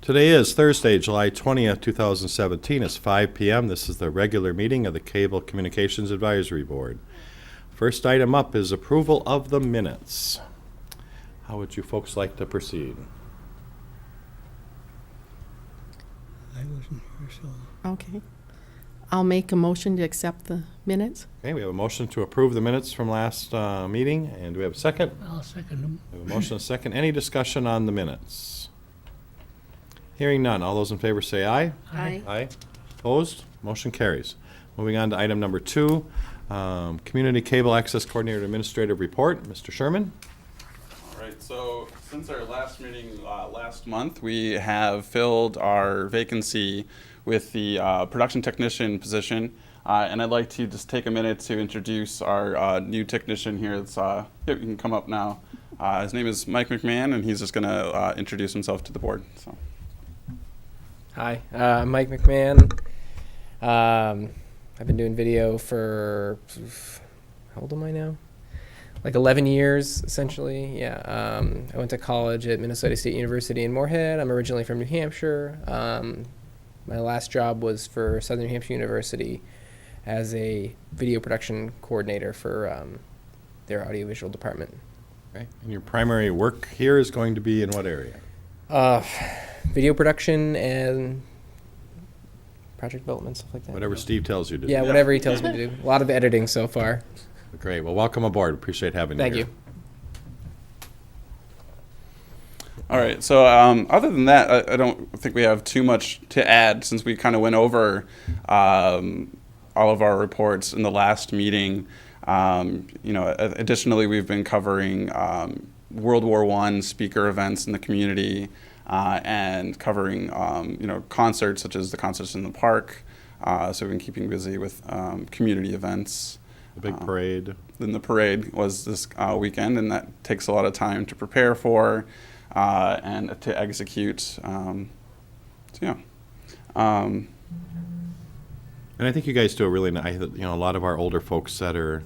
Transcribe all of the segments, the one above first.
Today is Thursday, July 20th, 2017. It's 5 p.m. This is the regular meeting of the Cable Communications Advisory Board. First item up is approval of the minutes. How would you folks like to proceed? I wasn't here, so. Okay. I'll make a motion to accept the minutes. Okay, we have a motion to approve the minutes from last meeting, and do we have a second? I'll second them. We have a motion and a second. Any discussion on the minutes? Hearing none. All those in favor say aye. Aye. Aye. Opposed? Motion carries. Moving on to item number 2, Community Cable Access Coordinator Administrative Report. Mr. Sherman? All right, so since our last meeting last month, we have filled our vacancy with the production technician position. And I'd like to just take a minute to introduce our new technician here. It's, yep, you can come up now. His name is Mike McMahon, and he's just going to introduce himself to the board. So. Hi, I'm Mike McMahon. I've been doing video for, how old am I now? Like 11 years, essentially. Yeah. I went to college at Minnesota State University in Moorhead. I'm originally from New Hampshire. My last job was for Southern New Hampshire University as a video production coordinator for their audiovisual department. Okay. And your primary work here is going to be in what area? Video production and project development, stuff like that. Whatever Steve tells you to do. Yeah, whatever he tells me to do. A lot of editing so far. Great. Well, welcome aboard. Appreciate having you Thank here. you. All right, so other than that, I don't think we have too much to add since we kind of went over all of our reports in the last meeting. Additionally, we've been covering World War I speaker events in the community and covering, concerts such as the concerts in the park. So we've been keeping busy with community events. The big parade. Then the parade was this weekend, and that takes a lot of time to prepare for. And to execute. And I think you guys do a really nice, a lot of our older folks that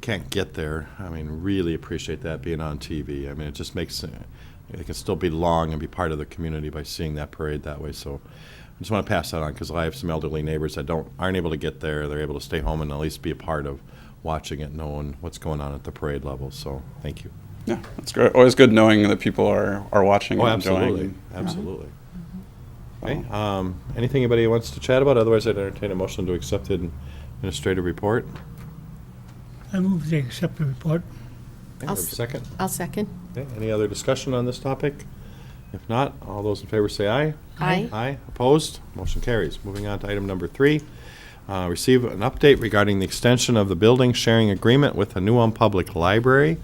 can't get there, really appreciate that being on TV. It just makes, they can still belong and be part of the community by seeing that parade that way. So I just want to pass that on because I have some elderly neighbors that aren't able to get there. They're able to stay home and at least be a part of watching it, knowing what's going on at the parade level. So thank you. Yeah, that's great. Always good knowing that people are watching and absolutely. enjoying. Absolutely. Okay. Anything anybody wants to chat about? Otherwise, I'd entertain a motion to accept the administrative report. I move they accept the report. Okay, have a second. I'll second. Okay. Any other discussion on this topic? If not, all those in favor say aye. Aye. Aye. Opposed? Motion carries. Moving on to item number 3. Receive an update regarding the extension of the building sharing agreement with the Newham Public Library.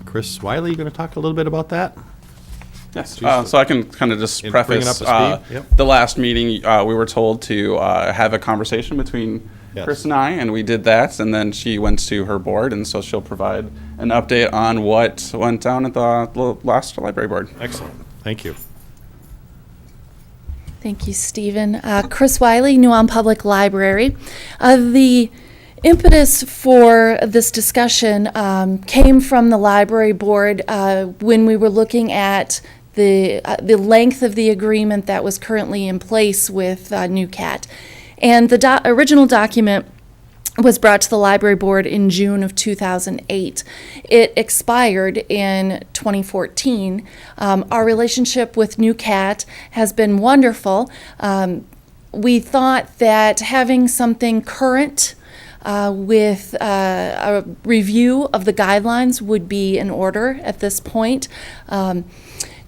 Chris Wiley, you going to talk a little bit about that? Yes, so I can kind of just And bring it preface up to speed. Yep. the last meeting. We were told to have a conversation between Yes. Chris and I, and we did that. And then she went to her board, and so she'll provide an update on what went down at the last library board. Excellent. Thank you. Thank you, Stephen. Chris Wiley, Newham Public Library. The impetus for this discussion came from the library board when we were looking at the length of the agreement that was currently in place with NewCat. And the original document was brought to the library board in June of 2008. It expired in 2014. Our relationship with NewCat has been wonderful. We thought that having something current with a review of the guidelines would be in order at this point,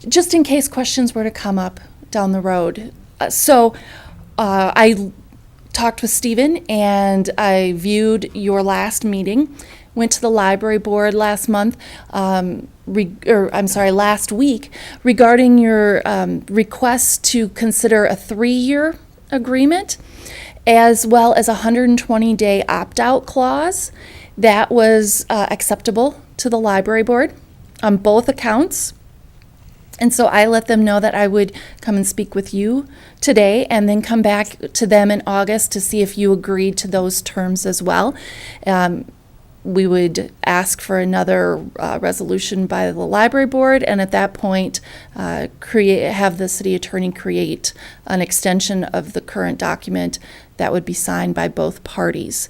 just in case questions were to come up down the road. So I talked with Stephen and I viewed your last meeting, went to the library board last month, last week, regarding your request to consider a 3-year agreement, as well as a 120-day opt-out clause. That was acceptable to the library board on both accounts. And so I let them know that I would come and speak with you today and then come back to them in August to see if you agreed to those terms as well. we would ask for another resolution by the library board, and at that point, have the city attorney create an extension of the current document that would be signed by both parties.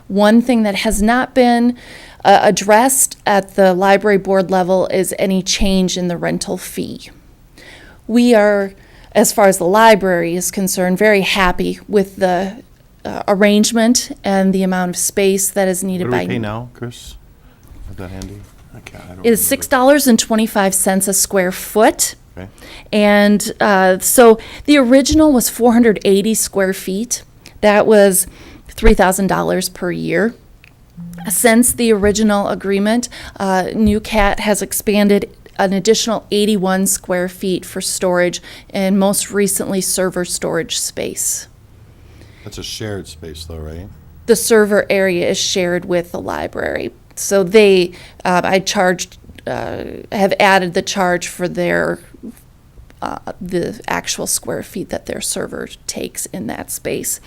One thing that has not been addressed at the library board level is any change in the rental fee. We are, as far as the library is concerned, very happy with the arrangement and the amount of space that is needed What do by. we pay now, Chris? Is that handy? I don't It is remember. $6.25 a square foot. Okay. And so the original was 480 square feet. That was $3,000 per year. Since the original agreement, New Cat has expanded an additional 81 square feet for storage, and most recently server storage space. That's a shared space though, right? The server area is shared with the library. So they, have added the charge for the actual square feet that their server takes in that space.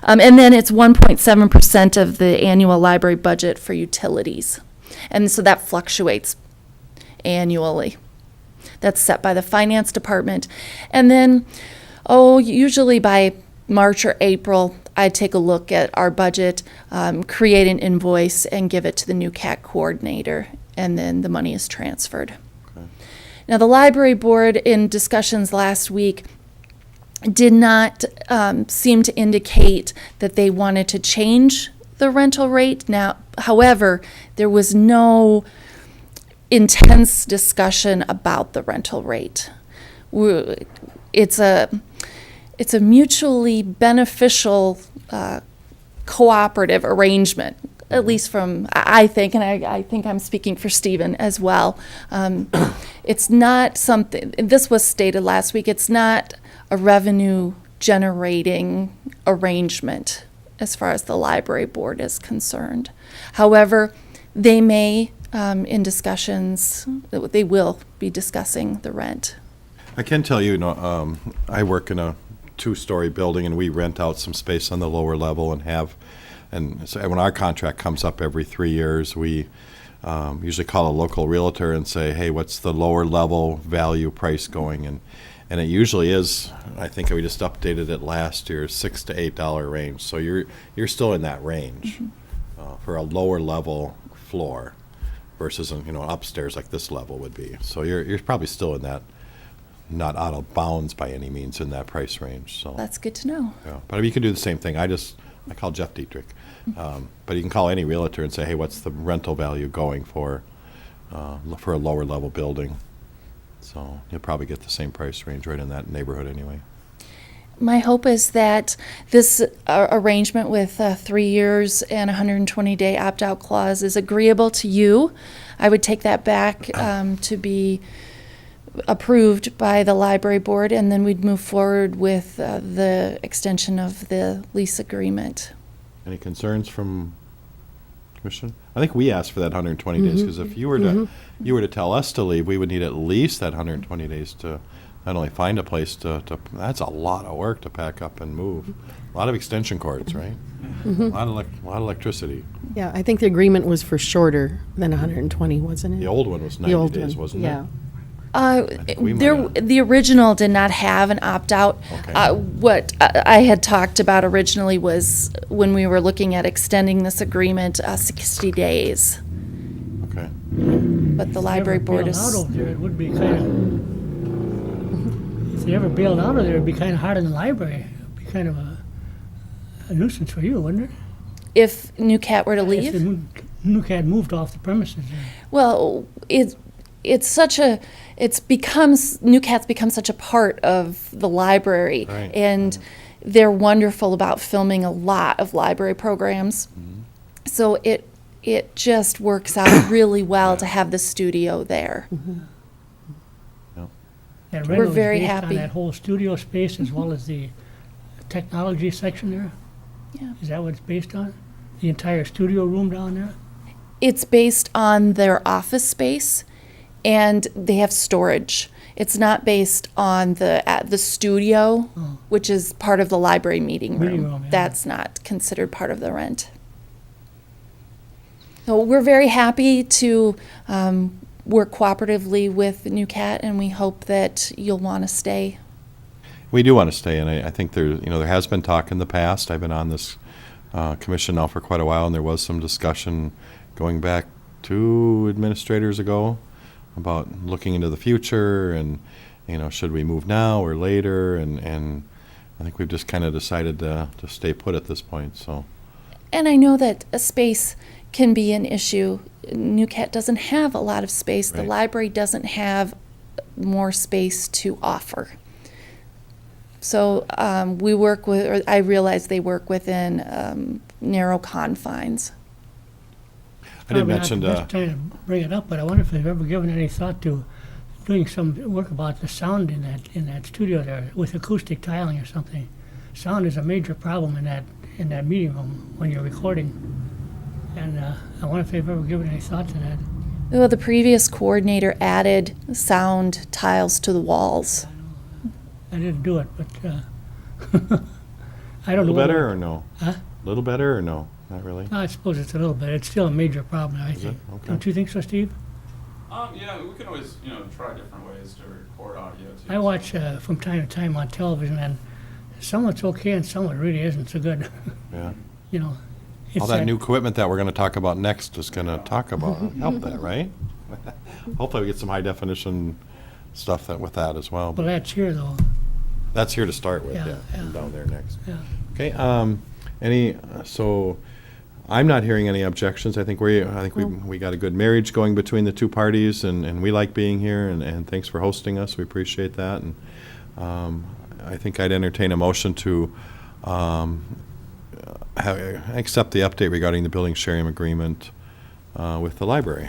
And then it's 1.7% of the annual library budget for utilities. And so that fluctuates annually. That's set by the finance department. And then, usually by March or April, I take a look at our budget, create an invoice, and give it to the new CAT coordinator, and then the money is transferred. Okay. Now, the library board, in discussions last week, did not seem to indicate that they wanted to change the rental rate. Now, however, there was no intense discussion about the rental rate. It's a mutually beneficial cooperative arrangement, at least from, I think, and I think I'm speaking for Stephen as well. It's not something, this was stated last week, it's not a revenue generating arrangement as far as the library board is concerned. However, they may, in discussions, they will be discussing the rent. I can tell you, I work in a two-story building, and we rent out some space on the lower level and so when our contract comes up every 3 years, we usually call a local realtor and say, hey, what's the lower level value price going? And it usually is, I think we just updated it last year, $6 to $8 range. So you're still in that range for a lower level floor versus upstairs like this level would be. So you're probably still in that, not out of bounds by any means in that price range. So That's good to know. yeah, but you can do the same thing. I call Jeff Dietrich, but you can call any realtor and say, hey, what's the rental value going for a lower level building? So you'll probably get the same price range right in that neighborhood anyway. My hope is that this arrangement with 3 years and 120-day opt-out clause is agreeable to you. I would take that back to be approved by the library board, and then we'd move forward with the extension of the lease agreement. Any concerns from Commission? I think we asked for that 120 days because if you were to tell us to leave, we would need at least that 120 days to not only find a place to that's a lot of work to pack up and move. A lot of extension cords, right? A lot of electricity. Yeah, I think the agreement was for shorter than 120, wasn't it? The old one was The 90 old days, one, wasn't yeah. it? think we might have. The original did not have an opt-out. Okay. What I had talked about originally was when we were looking at extending this agreement, 60 days. Okay. But the library board If they ever bailed out is, over there, it would be kind of, if they ever bailed out of there, it'd be kind of hard on the library. It'd be kind of a nuisance for you, wouldn't it? if New Cat were to If leave. the new cat moved off the premises there. Well, New Cat's become such a part of the library. Right. And they're wonderful about filming a lot of library programs. So it just works out really well to have the studio there. That We're rental is very based happy. on that whole studio space as well as the technology section there? Yeah. Is that what it's based on? The entire studio room down there? It's based on their office space, and they have storage. It's not based on the studio, Oh. which is part of the library meeting room. Meeting room, yeah. That's not considered part of the rent. So we're very happy to work cooperatively with New Cat, and we hope that you'll want to stay. We do want to stay, and I think there has been talk in the past. I've been on this commission now for quite a while, and there was some discussion going back 2 administrators ago about looking into the future and, should we move now or later? And I think we've just kind of decided to stay put at this point, so. And I know that a space can be an issue. New Cat doesn't have a lot of space. The Right. library doesn't have more space to offer. So we work with, or I realize they work within narrow confines. I did Probably mention, not the best time to bring it up, but I wonder if they've ever given any thought to doing some work about the sound in that studio there with acoustic tiling or something. Sound is a major problem in that meeting room when you're recording, and I wonder if they've ever given any thought to that. Well, the previous coordinator added sound tiles to the walls. I didn't do it, but I a don't know. little better or no? Huh? A little better or no? Not really? I suppose it's a little bit. It's still a major problem, I Is it? think. Okay. Don't you think so, Steve? Yeah, we can always, try different ways to record audio too. I watch from time to time on television, and some of it's okay and some of it really isn't so good. Yeah. It's All that new equipment that we're going to talk about next is going to help that, right? Hopefully we get some high definition stuff with that as well. Well, that's here, though. That's here to start with, Yeah, yeah, and yeah. down there next. Yeah. Okay, so I'm not hearing any objections. I think we got a good marriage going between the two parties, and we like being here, and thanks for hosting us. We appreciate that. And I think I'd entertain a motion to accept the update regarding the building sharing agreement with the library.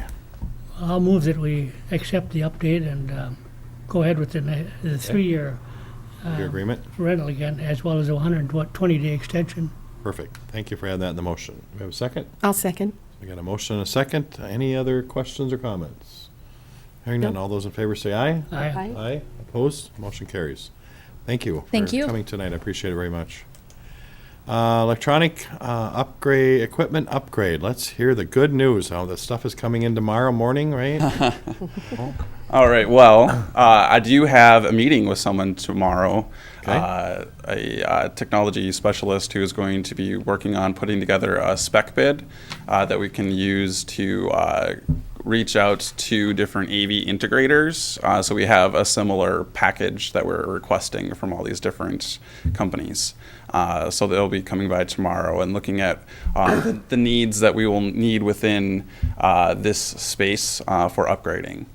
I'll move that we accept the update and go ahead with the 3-year Your agreement? rental again, as well as a 120-day extension. Perfect. Thank you for adding that in the motion. Do we have a second? I'll second. We got a motion and a second. Any other questions or comments? Hearing none, No. all those in favor say aye. Aye. Aye. Opposed? Motion carries. Thank you. Thank for you. coming tonight. I appreciate it very much. Electronic upgrade, equipment upgrade. Let's hear the good news. Oh, the stuff is coming in tomorrow morning, right? All right. Well, I do have a meeting with someone tomorrow, Okay. a technology specialist who is going to be working on putting together a spec bid that we can use to reach out to different AV integrators. So we have a similar package that we're requesting from all these different companies. So they'll be coming by tomorrow and looking at the needs that we will need within this space for upgrading.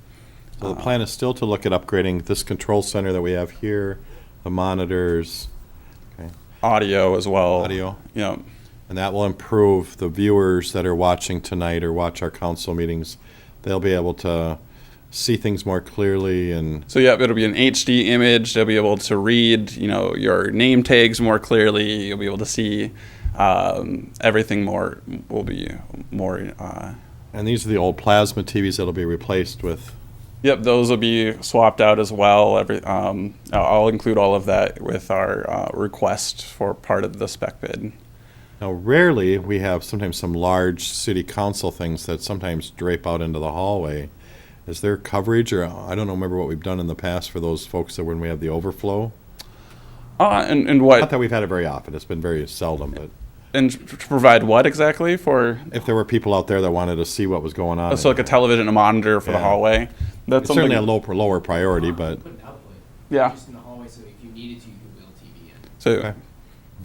So the plan is still to look at upgrading this control center that we have here, the monitors, okay, Audio as well. audio. You know, And that will improve the viewers that are watching tonight or watch our council meetings. They'll be able to see things more clearly and, so yeah, it'll be an HD image. They'll be able to read, your name tags more clearly. You'll be able to see everything more. Will be more. and these are the old plasma TVs that'll be replaced with. Yep, those will be swapped out as well. I'll include all of that with our request for part of the spec bid. Now, rarely, we have sometimes some large city council things that sometimes drape out into the hallway. Is there coverage, or I don't remember what we've done in the past for those folks that when we have the overflow? And Not what that we've had it very often, it's been very seldom, but and to provide what exactly for? if there were people out there that wanted to see what was going on. So like a television, and a monitor for the Yeah. hallway. That's It's certainly a something. lower priority, but Put an output. Yeah. Just in the hallway, so if you needed to, you could wheel TV in. So Okay.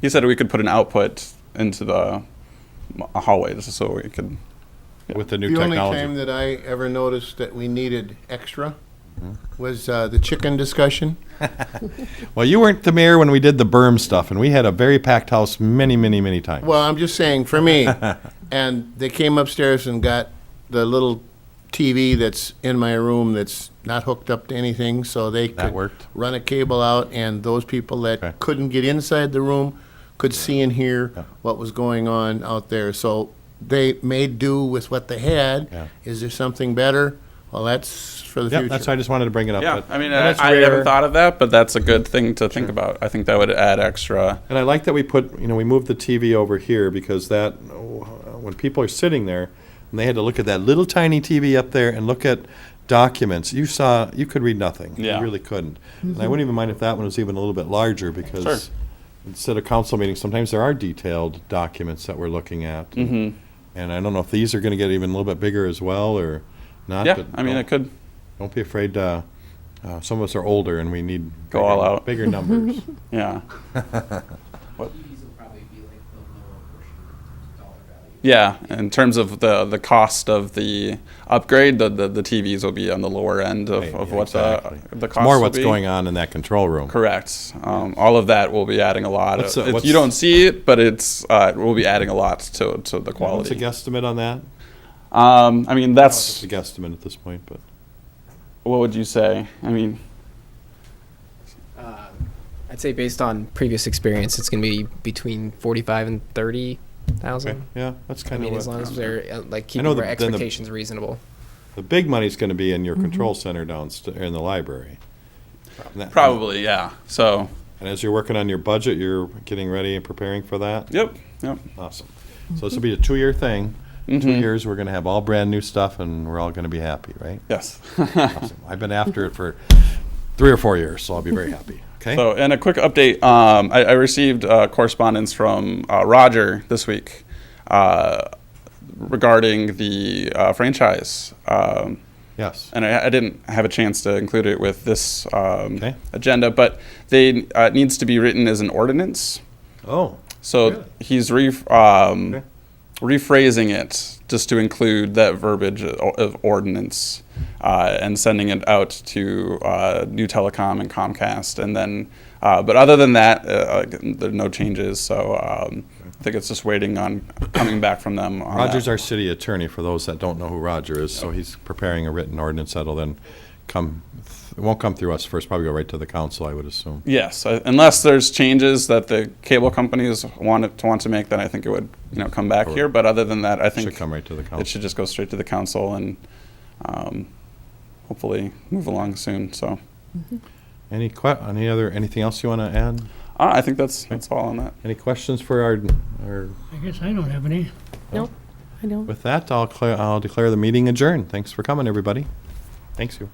he said we could put an output into the hallway, just so we could. with the new The only time technology. that I ever noticed that we needed extra was the chicken discussion. Well, you weren't the mayor when we did the berm stuff, and we had a very packed house many, many, many times. Well, I'm just saying, for me. And they came upstairs and got the little TV that's in my room that's not hooked up to anything, so they That could worked. run a cable out, and those people Okay. that couldn't get inside the room could see and hear Yeah. what was going on out there. So they made do with what they had. Yeah. Is there something better? Well, that's for the Yep, future. that's why I just wanted to bring it up. Yeah, but- I mean, and that's I rare. haven't thought of that, but that's a good thing to think about. I think that would add extra. And I like that we moved the TV over here because that, when people are sitting there, and they had to look at that little tiny TV up there and look at documents. You could read nothing. Yeah. You really couldn't. And I wouldn't even mind if that one was even a little bit larger, because Sure. instead of council meetings, sometimes there are detailed documents that we're looking at. Mm-hmm. And I don't know if these are gonna get even a little bit bigger as well, or not. Yeah, but I mean, don't- it could. Don't be afraid, some of us are older and we need. Go all out. Bigger numbers. Yeah. What? TVs will probably be like the lower portion of dollar value. Yeah, in terms of the cost of the upgrade, the TVs will be on the lower end of, Right, of yeah, what exactly. the It's cost more will what's be. going on in that control room. Correct. All of that will be adding a lot. What's Of, the- you don't see it, but it will be adding a lot to the What's a quality. guesstimate on that? I mean, It's that's a guesstimate at this point, but. what would you say? I mean, I'd say based on previous experience, it's going to be between 45 and 30,000. Okay, yeah, that's I kind mean, of as long what, as they're like I keeping know our that then the- expectations reasonable. the big money's gonna be in your control center downstairs, in the library. And that- probably, yeah. So, And as you're working on your budget, you're getting ready and preparing for that? yep. Awesome. So this will be a 2-year thing. 2 Mhm. years, we're gonna have all brand-new stuff, and we're all gonna be happy, right? Yes. Awesome. I've been after it for 3 or 4 years, so I'll be very happy, okay? So, and a quick update, I received correspondence from Roger this week regarding the franchise. Yes. And I didn't have a chance to include it with this Okay. agenda, but it needs to be written as an ordinance. Oh, So Really? he's rephrasing it just to include that verbiage of ordinance and sending it out to New Telecom and Comcast. And then, but other than that, there are no changes. So I think it's just waiting on coming back from them. On Roger's that. our city attorney, for those that don't know who Roger is, so he's preparing a written ordinance that'll then it won't come through us first, probably go right to the council, I would assume. Yes, unless there's changes that the cable companies want to make, then I think it would come back here. But other than that, I Should think come right to the it council. should just go straight to the council and hopefully move along soon. So Anything else you want to add? I think that's all on that. Any questions for our, I guess I don't have any. Nope, I don't. with that, I'll declare the meeting adjourned. Thanks for coming, everybody. Thanks you.